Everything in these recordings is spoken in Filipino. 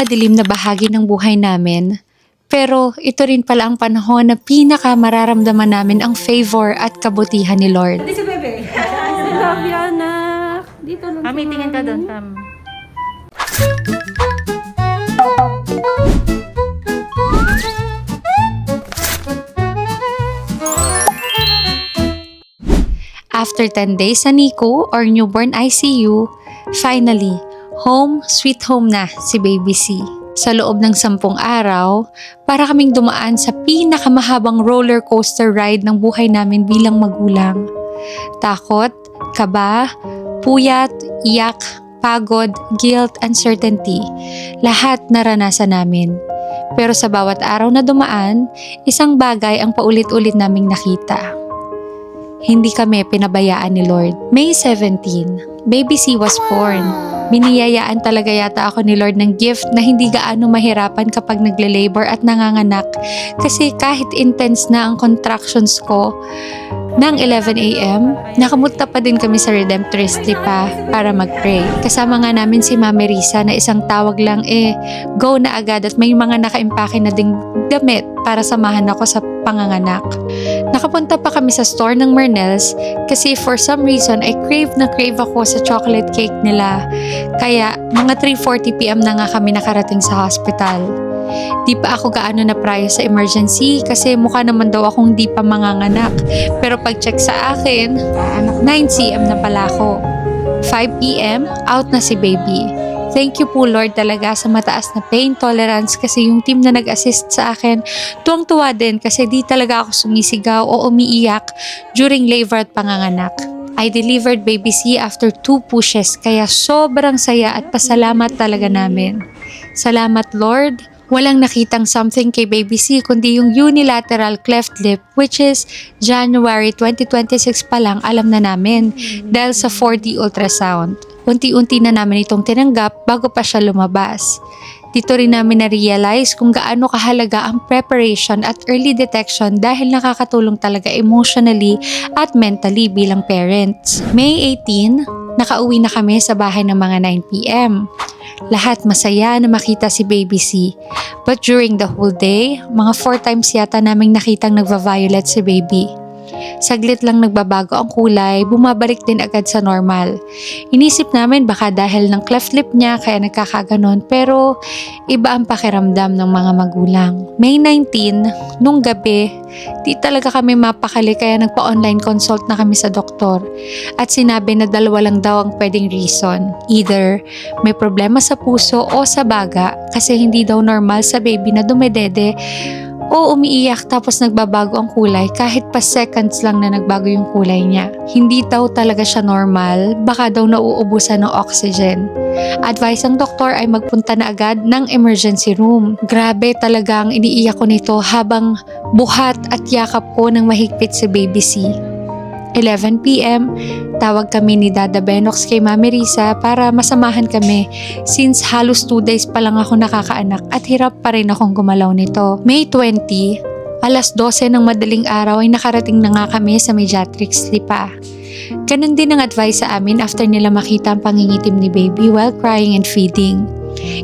pinakamadilim na bahagi ng buhay namin. Pero ito rin pala ang panahon na mararamdaman namin ang favor at kabutihan ni Lord. Hindi si Bebe. I love you, anak. Dito lang. Mami, tingin ka doon, Pam. After 10 days sa NICU or newborn ICU, finally, home sweet home na si Baby C. Sa loob ng 10 araw, para kaming dumaan sa pinakamahabang roller coaster ride ng buhay namin bilang magulang. Takot, kaba, puyat, iyak, pagod, guilt, uncertainty, lahat naranasan namin. Pero sa bawat araw na dumaan, isang bagay ang paulit-ulit naming nakita. Hindi kami pinabayaan ni Lord. May 17, Baby C was born. Biniyayaan talaga yata ako ni Lord ng gift na hindi gaano mahirapan kapag nagle-labor at nanganganak. Kasi kahit intense na ang contractions ko, ng 11 a.m., nakamunta pa din kami sa Redemptorist pa para mag-pray. Kasama nga namin si Mami Risa na isang tawag lang go na agad at may mga nakaimpake na ding damit para samahan ako sa panganganak. Nakapunta pa kami sa store ng Mernels kasi for some reason ay crave ako sa chocolate cake nila. Kaya mga 3:40 p.m. na nga kami nakarating sa hospital. Di pa ako gaano na prayo sa emergency kasi mukha naman daw akong di pa manganganak. Pero pag-check sa akin, 9 cm na pala ako. 5 p.m., out na si baby. Thank you po Lord talaga sa mataas na pain tolerance kasi yung team na nag-assist sa akin, tuwang-tuwa din kasi di talaga ako sumisigaw o umiiyak during labor at panganganak. I delivered Baby C after 2 pushes kaya sobrang saya at pasalamat talaga namin. Salamat Lord! Walang nakitang something kay Baby C kundi yung unilateral cleft lip which is January 2026 pa lang alam na namin dahil sa 4D ultrasound. Unti-unti na namin itong tinanggap bago pa siya lumabas. Dito rin namin na-realize kung gaano kahalaga ang preparation at early detection dahil nakakatulong talaga emotionally at mentally bilang parents. May 18, nakauwi na kami sa bahay ng mga 9 p.m. Lahat masaya na makita si Baby C. But during the whole day, mga 4 times yata naming nakitang nagva-violet si Baby. Saglit lang nagbabago ang kulay, bumabalik din agad sa normal. Inisip namin baka dahil ng cleft lip niya kaya nagkakaganon pero iba ang pakiramdam ng mga magulang. May 19, nung gabi, di talaga kami mapakali kaya nagpa-online consult na kami sa doktor. At sinabi na 2 lang daw ang pwedeng reason. Either may problema sa puso o sa baga kasi hindi daw normal sa baby na dumedede o umiiyak tapos nagbabago ang kulay kahit pa seconds lang na nagbago yung kulay niya. Hindi daw talaga siya normal, baka daw nauubusan ng oxygen. Advice ng doktor ay magpunta na agad ng emergency room. Grabe talaga ang iniiyak ko nito habang buhat at yakap ko ng mahigpit si Baby C. 11 p.m., tawag kami ni Dada Benox kay Mami Risa para masamahan kami since halos 2 days pa lang ako nakakaanak at hirap pa rin akong gumalaw nito. May 20, alas 12 ng madaling araw ay nakarating na nga kami sa Mediatrix Lipa. Ganun din ang advice sa amin after nila makita ang pangingitim ni baby while crying and feeding.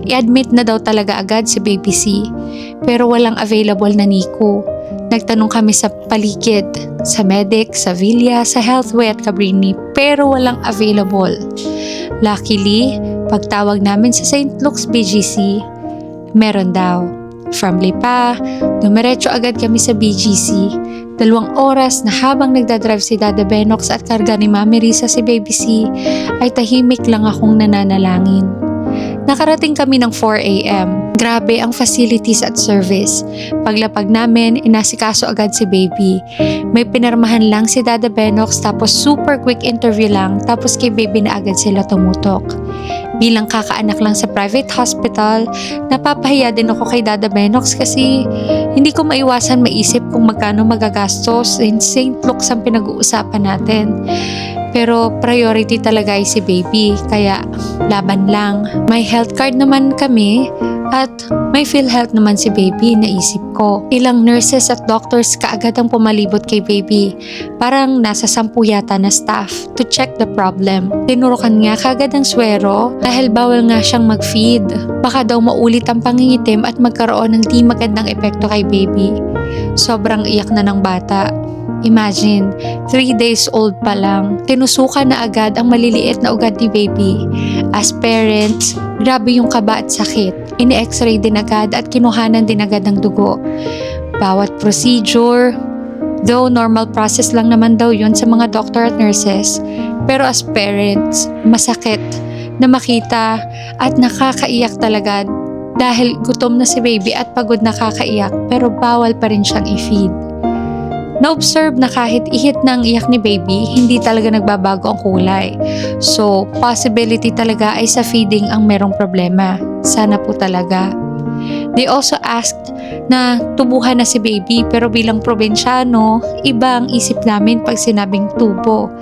I-admit na daw talaga agad si Baby C pero walang available na NICU. Nagtanong kami sa paligid, sa Medic, sa Villa, sa Healthway at Cabrini pero walang available. Luckily, pagtawag namin sa St. Luke's BGC, meron daw. From Lipa, dumiretso agad kami sa BGC. 2 oras na habang nagdadrive si Dada Benox at karga ni Mami Risa si Baby C, ay tahimik lang akong nananalangin. Nakarating kami ng 4 a.m. Grabe ang facilities at service. Paglapag namin, inasikaso agad si Baby. May pinirmahan lang si Dada Benox tapos super quick interview lang tapos kay Baby na agad sila tumutok. Bilang kakaanak lang sa private hospital, napapahiya din ako kay Dada Benox kasi hindi ko maiwasan maisip kung magkano magagastos in St. Luke's ang pinag-uusapan natin. Pero priority talaga ay si baby, kaya laban lang. May health card naman kami at may PhilHealth naman si baby, naisip ko. Ilang nurses at doctors kaagad ang pumalibot kay baby. Parang nasa 10 yata na staff to check the problem. Tinurukan nga kaagad ang swero dahil bawal nga siyang mag-feed. Baka daw maulit ang pangingitim at magkaroon ng di magandang epekto kay baby. Sobrang iyak na ng bata. Imagine, 3 days old pa lang. Tinusukan na agad ang maliliit na ugat ni baby. As parents, grabe yung kaba at sakit. Ini-x-ray din agad at kinuhanan din agad ng dugo. Bawat procedure, though normal process lang naman daw yun sa mga doctor at nurses, pero as parents, masakit na makita at nakakaiyak talaga dahil gutom na si baby at pagod na kakaiyak pero bawal pa rin siyang i-feed. Na-observe na kahit ihit na ang iyak ni baby, hindi talaga nagbabago ang kulay. So, possibility talaga ay sa feeding ang merong problema. Sana po talaga. They also asked na tubuhan na si baby pero bilang probinsyano, iba ang isip namin pag sinabing tubo.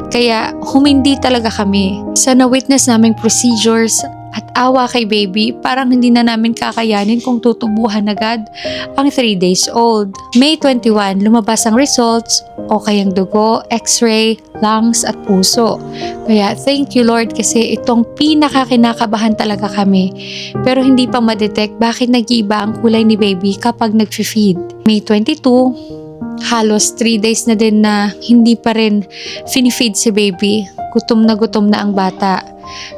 Kaya humindi talaga kami. Sa na-witness naming procedures at awa kay baby, parang hindi na namin kakayanin kung tutubuhan agad ang 3 days old. May 21, lumabas ang results, okay ang dugo, x-ray, lungs at puso. Kaya thank you Lord kasi itong pinakakinakabahan talaga kami. Pero hindi pa ma-detect bakit nag-iiba ang kulay ni baby kapag nag-feed. May 22, halos 3 days na din na hindi pa rin finifeed si baby. Gutom na ang bata.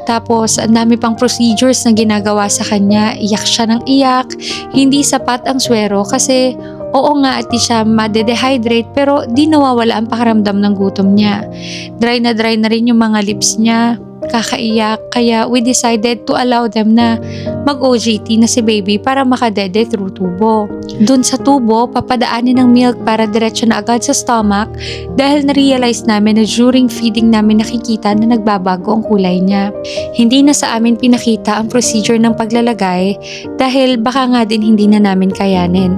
Tapos, ang dami pang procedures na ginagawa sa kanya. Iyak siya ng iyak. Hindi sapat ang swero kasi oo nga at di siya madedehydrate pero di nawawala ang pakiramdam ng gutom niya. Dry na rin yung mga lips niya. Kakaiyak. Kaya we decided to allow them na mag-OJT na si baby para makadede through tubo. Dun sa tubo, papadaanin ng milk para diretso na agad sa stomach dahil na-realize namin na during feeding namin nakikita na nagbabago ang kulay niya. Hindi na sa amin pinakita ang procedure ng paglalagay dahil baka nga din hindi na namin kayanin.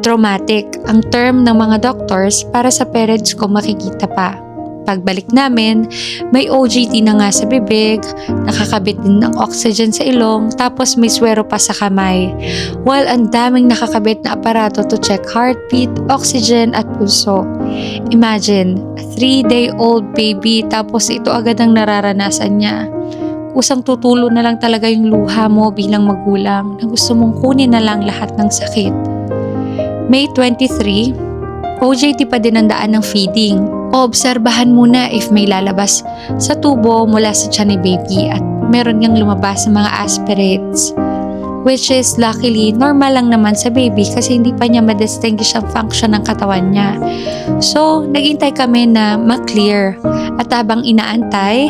Traumatic ang term ng mga doctors para sa parents ko makikita pa. Pagbalik namin, may OJT na nga sa bibig, nakakabit din ng oxygen sa ilong, tapos may swero pa sa kamay. While ang daming nakakabit na aparato to check heartbeat, oxygen at pulso. Imagine, a 3-day-old baby tapos ito agad ang nararanasan niya. Kusang tutulo na lang talaga yung luha mo bilang magulang na gusto mong kunin na lang lahat ng sakit. May 23, OJT pa din ang daan ng feeding. Obserbahan muna if may lalabas sa tubo mula sa tiyan ni baby at meron ngang lumabas sa mga aspirates. Which is luckily normal lang naman sa baby kasi hindi pa niya ma-distinguish ang function ng katawan niya. So, naghintay kami na ma-clear at habang inaantay,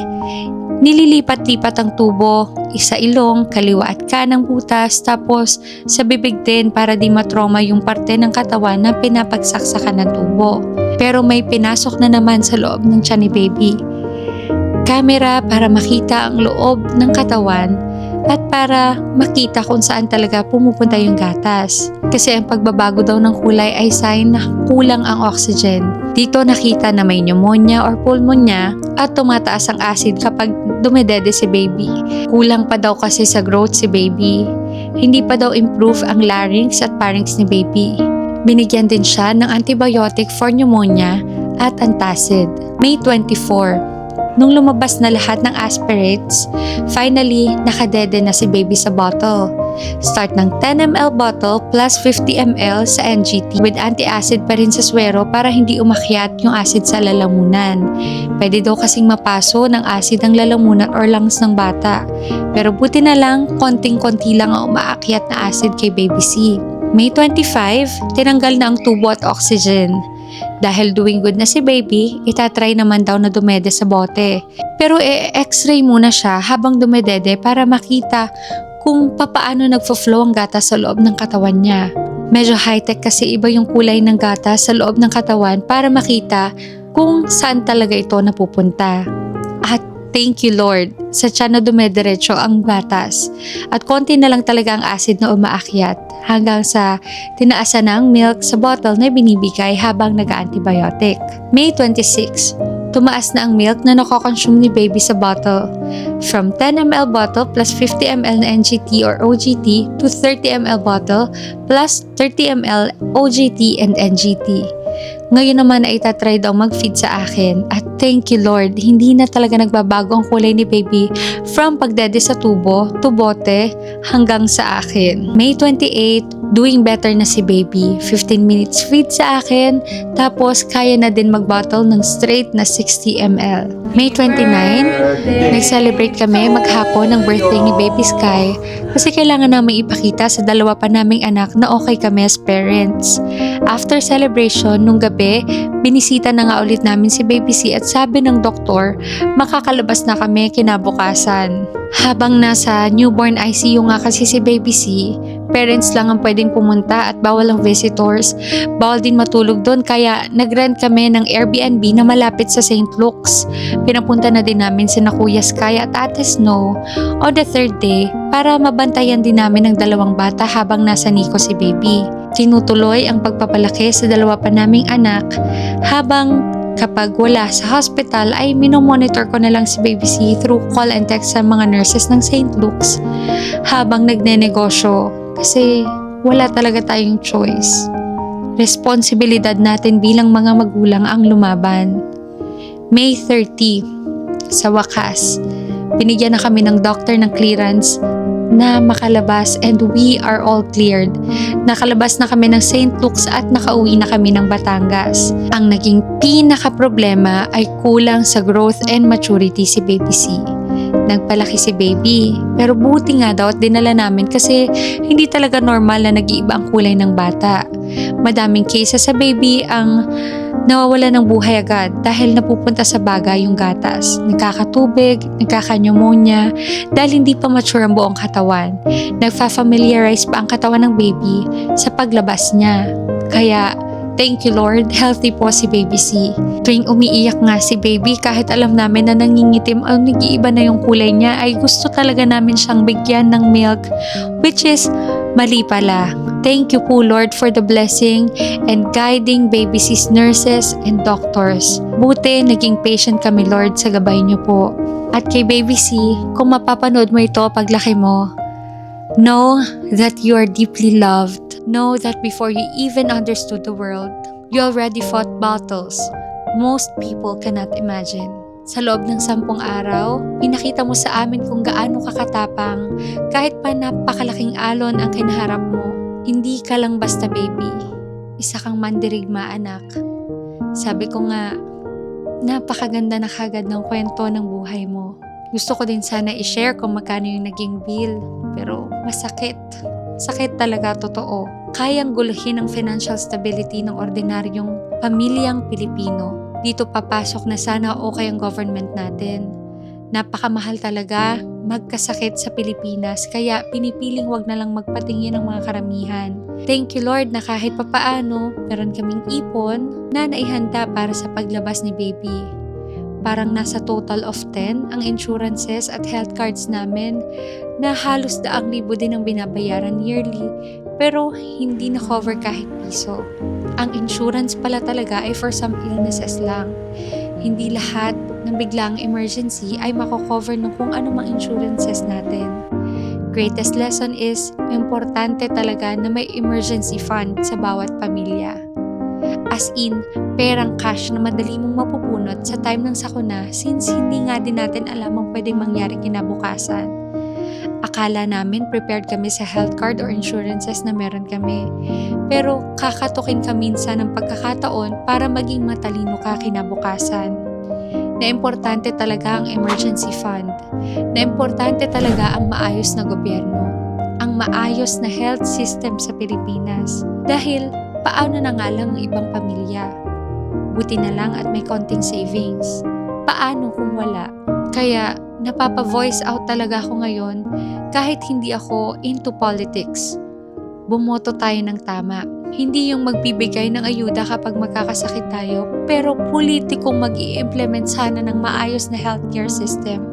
nililipat-lipat ang tubo, isa ilong, kaliwa at kanang butas, tapos sa bibig din para di matrauma yung parte ng katawan na pinapagsaksakan ng tubo. Pero may pinasok na naman sa loob ng tiyan ni baby. Camera para makita ang loob ng katawan at para makita kung saan talaga pumupunta yung gatas. Kasi ang pagbabago daw ng kulay ay sign na kulang ang oxygen. Dito nakita na may pneumonia or pulmonya at tumataas ang acid kapag dumedede si baby. Kulang pa daw kasi sa growth si baby. Hindi pa daw improve ang larynx at pharynx ni baby. Binigyan din siya ng antibiotic for pneumonia at antacid. May 24. Nung lumabas na lahat ng aspirates, finally nakadede na si baby sa bottle. Start ng 10 ml bottle plus 50 ml sa NGT with anti-acid pa rin sa swero para hindi umakyat yung acid sa lalamunan. Pwede daw kasing mapaso ng acid ang lalamunan or lungs ng bata. Pero buti na lang, konting-konti lang ang umaakyat na acid kay baby C. May 25, tinanggal na ang tubo at oxygen. Dahil doing good na si baby, itatry naman daw na dumede sa bote. Pero x-ray muna siya habang dumedede para makita kung papaano nagfo-flow ang gatas sa loob ng katawan niya. Medyo high-tech kasi iba yung kulay ng gatas sa loob ng katawan para makita kung saan talaga ito napupunta. At thank you Lord, sa tiyan na dumediretso ang gatas at konti na lang talaga ang acid na umaakyat hanggang sa tinaasan na ang milk sa bottle na binibigay habang nag-antibiotic. May 26, tumaas na ang milk na nakokonsume ni baby sa bottle. From 10 ml bottle plus 50 ml na NGT or OGT to 30 ml bottle plus 30 ml OGT and NGT. Ngayon naman ay itatry daw mag-feed sa akin at thank you Lord, hindi na talaga nagbabago ang kulay ni baby from pagdede sa tubo to bote hanggang sa akin. May 28, doing better na si baby. 15 minutes feed sa akin, tapos kaya na din mag-bottle ng straight na 60 ml. May 29, nag-celebrate kami maghapon ng birthday ni Baby Sky kasi kailangan namin ipakita sa dalawa pa naming anak na okay kami as parents. After celebration, nung gabi, binisita na nga ulit namin si Baby C at sabi ng doktor, makakalabas na kami kinabukasan. Habang nasa newborn ICU nga kasi si Baby C, parents lang ang pwedeng pumunta at bawal ang visitors. Bawal din matulog doon kaya nag-rent kami ng Airbnb na malapit sa St. Luke's. Pinapunta na din namin sina Kuya Sky at Ate Snow on the third day para mabantayan din namin ang dalawang bata habang nasa Nico si Baby. Tinutuloy ang pagpapalaki sa dalawa pa naming anak habang kapag wala sa hospital ay minomonitor ko na lang si Baby C through call and text sa mga nurses ng St. Luke's habang nagnenegosyo kasi wala talaga tayong choice. Responsibilidad natin bilang mga magulang ang lumaban. May 30, sa wakas, binigyan na kami ng doctor ng clearance na makalabas and we are all cleared. Nakalabas na kami ng St. Luke's at nakauwi na kami ng Batangas. Ang naging pinaka-problema ay kulang sa growth and maturity si Baby C. Nagpalaki si Baby, pero buti nga daw at dinala namin kasi hindi talaga normal na nag-iiba ang kulay ng bata. Madaming cases sa Baby ang nawawala ng buhay agad dahil napupunta sa baga yung gatas. Nagkakatubig, nagkaka-pneumonia dahil hindi pa mature ang buong katawan. Nagfa-familiarize pa ang katawan ng baby sa paglabas niya. Kaya, thank you Lord, healthy po si Baby C. Tuwing umiiyak nga si Baby kahit alam namin na nangingitim o nag-iiba na yung kulay niya ay gusto talaga namin siyang bigyan ng milk, which is mali pala. Thank you po Lord for the blessing and guiding Baby C's nurses and doctors. Buti naging patient kami Lord sa gabay niyo po. At kay Baby C, kung mapapanood mo ito paglaki mo, know that you are deeply loved. Know that before you even understood the world, you already fought battles most people cannot imagine. Sa loob ng 10 araw, pinakita mo sa amin kung gaano kakatapang kahit pa napakalaking alon ang kinaharap mo. Hindi ka lang basta baby. Isa kang mandirigma anak. Sabi ko nga, napakaganda na kagad ng kwento ng buhay mo. Gusto ko din sana i-share kung magkano yung naging bill. Pero masakit. Sakit talaga, totoo. Kayang guluhin ang financial stability ng ordinaryong pamilyang Pilipino. Dito papasok na sana okay ang government natin. Napakamahal talaga magkasakit sa Pilipinas kaya pinipiling wag na lang magpatingin ng mga karamihan. Thank you Lord na kahit papaano meron kaming ipon na naihanda para sa paglabas ni baby. Parang nasa total of 10 ang insurances at health cards namin na halos 100,000 din ang binabayaran yearly pero hindi na cover kahit piso. Ang insurance pala talaga ay for some illnesses lang. Hindi lahat ng biglang emergency ay mako-cover ng kung anumang insurances natin. Greatest lesson is, importante talaga na may emergency fund sa bawat pamilya. As in, perang cash na madali mong mapupunot sa time ng sakuna since hindi nga din natin alam ang pwedeng mangyari kinabukasan. Akala namin prepared kami sa health card or insurances na meron kami. Pero kakatukin ka minsan ng pagkakataon para maging matalino ka kinabukasan. Na importante talaga ang emergency fund. Na importante talaga ang maayos na gobyerno. Ang maayos na health system sa Pilipinas. Dahil paano na nga lang ang ibang pamilya? Buti na lang at may konting savings. Paano kung wala? Kaya napapa-voice out talaga ako ngayon kahit hindi ako into politics. Bumoto tayo ng tama. Hindi yung magbibigay ng ayuda kapag magkakasakit tayo, pero politikong mag-i-implement sana ng maayos na healthcare system.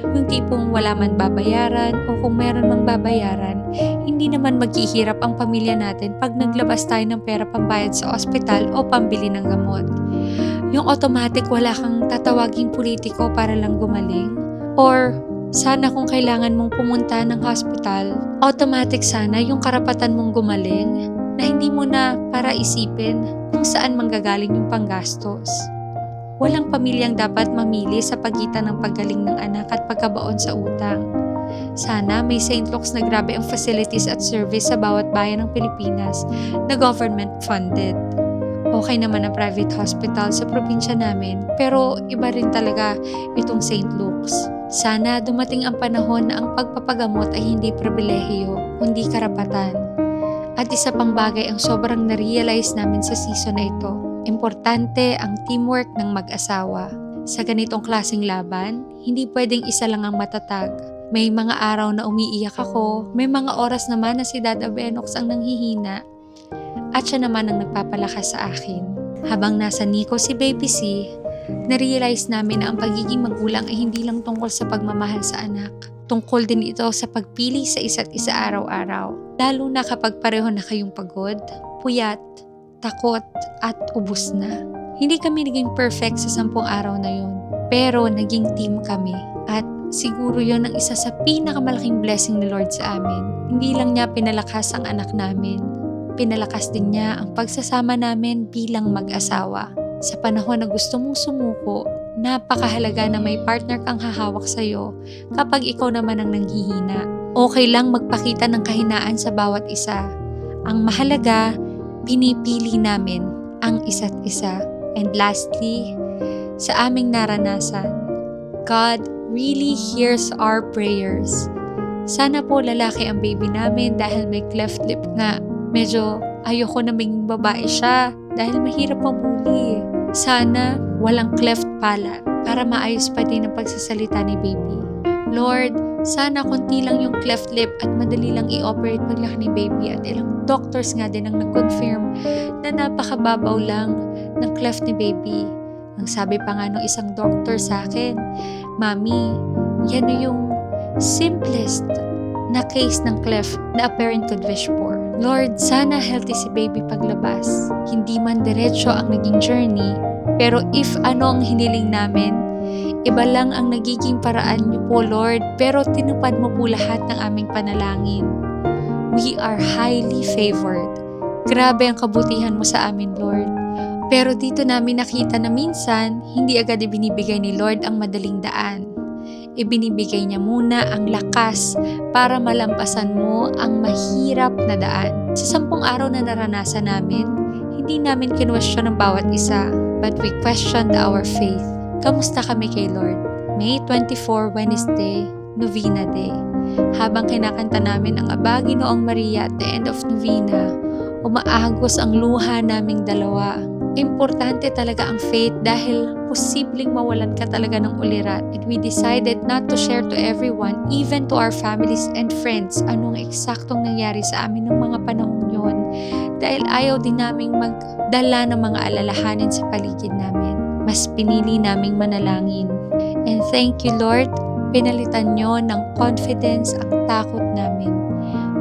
Yung tipong wala man babayaran o kung meron mang babayaran, hindi naman maghihirap ang pamilya natin pag naglabas tayo ng pera pambayad sa ospital o pambili ng gamot. Yung automatic wala kang tatawaging politiko para lang gumaling. Or sana kung kailangan mong pumunta ng hospital, automatic sana yung karapatan mong gumaling na hindi mo na para isipin kung saan manggagaling yung panggastos. Walang pamilyang dapat mamili sa pagitan ng paggaling ng anak at pagkabaon sa utang. Sana may St. Luke's na grabe ang facilities at service sa bawat bayan ng Pilipinas na government funded. Okay naman ang private hospital sa probinsya namin, pero iba rin talaga itong St. Luke's. Sana dumating ang panahon na ang pagpapagamot ay hindi pribilehiyo, kundi karapatan. At isa pang bagay ang sobrang na-realize namin sa season na ito. Importante ang teamwork ng mag-asawa. Sa ganitong klaseng laban, hindi pwedeng isa lang ang matatag. May mga araw na umiiyak ako, may mga oras naman na si Dada Benox ang nanghihina. At siya naman ang nagpapalakas sa akin. Habang nasa Nico si Baby C, na-realize namin na ang pagiging magulang ay hindi lang tungkol sa pagmamahal sa anak. Tungkol din ito sa pagpili sa isa't isa araw-araw. Lalo na kapag pareho na kayong pagod, puyat, takot, at ubus na. Hindi kami naging perfect sa 10 araw na yun. Pero naging team kami. At siguro yun ang isa sa pinakamalaking blessing ni Lord sa amin. Hindi lang niya pinalakas ang anak namin. Pinalakas din niya ang pagsasama namin bilang mag-asawa. Sa panahon na gusto mong sumuko, napakahalaga na may partner kang hahawak sa'yo kapag ikaw naman ang nanghihina. Okay lang magpakita ng kahinaan sa bawat isa. Ang mahalaga, pinipili namin ang isa't isa. And lastly, sa aming naranasan, God really hears our prayers. Sana po lalaki ang baby namin dahil may cleft lip nga. Medyo ayoko na maging babae siya dahil mahirap mabuli. Sana walang cleft palate para maayos pa din ang pagsasalita ni baby. Lord, sana konti lang yung cleft lip at madali lang i-operate paglaki ni baby at ilang doctors nga din ang nag-confirm na napakababaw lang ng cleft ni baby. Ang sabi pa nga ng isang doctor sa akin, Mami, yan yung simplest na case ng cleft na a parent could wish for. Lord, sana healthy si baby paglabas. Hindi man diretso ang naging journey, pero if ano ang hiniling namin, iba lang ang nagiging paraan niyo po, Lord, pero tinupad mo po lahat ng aming panalangin. We are highly favored. Grabe ang kabutihan mo sa amin, Lord. Pero dito namin nakita na minsan, hindi agad ibinibigay ni Lord ang madaling daan. Ibinibigay niya muna ang lakas para malampasan mo ang mahirap na daan. Sa 10 araw na naranasan namin, hindi namin kinwestiyon ang bawat isa, but we questioned our faith. Kamusta kami kay Lord? May 24, Wednesday, Novena Day. Habang kinakanta namin ang Aba, Ginoong Maria at the end of Novena, umaagos ang luha naming dalawa. Importante talaga ang faith dahil posibleng mawalan ka talaga ng ulirat. And we decided not to share to everyone, even to our families and friends, anong eksaktong nangyari sa amin ng mga panahon yon. Dahil ayaw din naming magdala ng mga alalahanin sa paligid namin. Mas pinili naming manalangin. And thank you, Lord, pinalitan nyo ng confidence ang takot namin.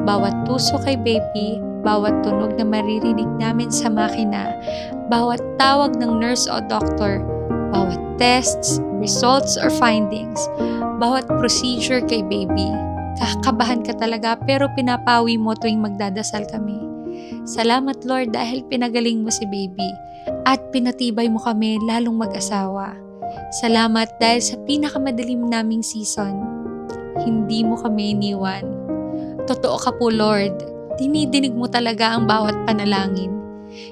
Bawat tuso kay baby, bawat tunog na maririnig namin sa makina, bawat tawag ng nurse o doctor, bawat tests, results, or findings, bawat procedure kay baby. Kakabahan ka talaga pero pinapawi mo tuwing magdadasal kami. Salamat Lord dahil pinagaling mo si baby at pinatibay mo kami lalong mag-asawa. Salamat dahil sa pinakamadilim naming season, hindi mo kami iniwan. Totoo ka po Lord, dinidinig mo talaga ang bawat panalangin.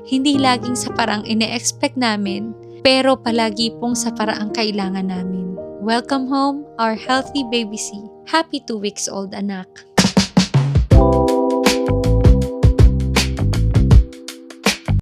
Hindi laging sa parang ine-expect namin, pero palagi pong sa paraang kailangan namin. Welcome home, our healthy baby C. Happy 2 weeks old anak.